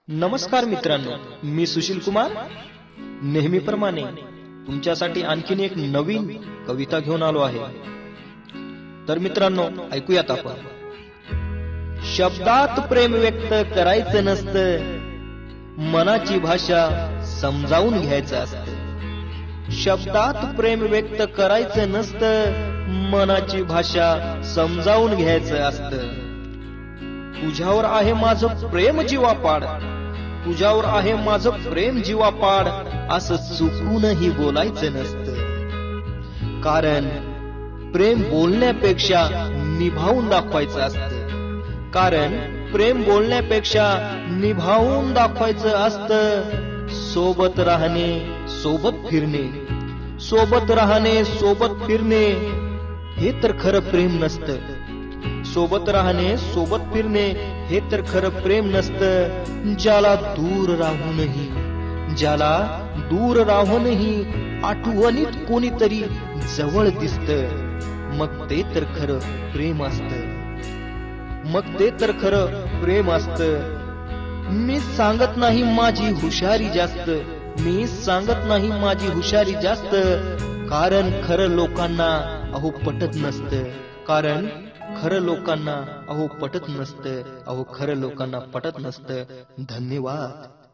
नमस्कार मित्रांनो, मी सुशील कुमार नेहमीप्रमाणे तुमच्यासाठी आणखीन एक नवीन कविता घेऊन आलो आहे. तर मित्रांनो, ऐकूयात आपण. शब्दात प्रेम व्यक्त करायचं नसतं, मनाची भाषा समजावून घ्यायचं असतं. शब्दात प्रेम व्यक्त करायचं नसतं, मनाची भाषा समजावून घ्यायचं असतं. तुझ्यावर आहे माझं प्रेम जीवापाड, तुझ्यावर आहे माझं प्रेम जीवापाड, असं चुकूनही बोलायचं नसतं. कारण प्रेम बोलण्यापेक्षा निभावून दाखवायचं असतं. कारण प्रेम बोलण्यापेक्षा निभावून दाखवायचं असतं. सोबत राहणे, सोबत फिरणे, सोबत राहणे, सोबत फिरणे, हे तर खरं प्रेम नसतं. सोबत राहणे, सोबत फिरणे, हे तर खरं प्रेम नसतं. ज्याला दूर राहूनही, ज्याला दूर राहूनही आठवणीत कोणीतरी जवळ दिसतं, मग ते तर खरं प्रेम असतं. मग ते तर खरं प्रेम असतं. मी सांगत नाही माझी हुशारी जास्त, मी सांगत नाही माझी हुशारी जास्त, कारण खरं लोकांना अहो पटत नसतं. कारण खरं लोकांना अहो पटत नसतं, अहो खरं लोकांना पटत नसतं. धन्यवाद.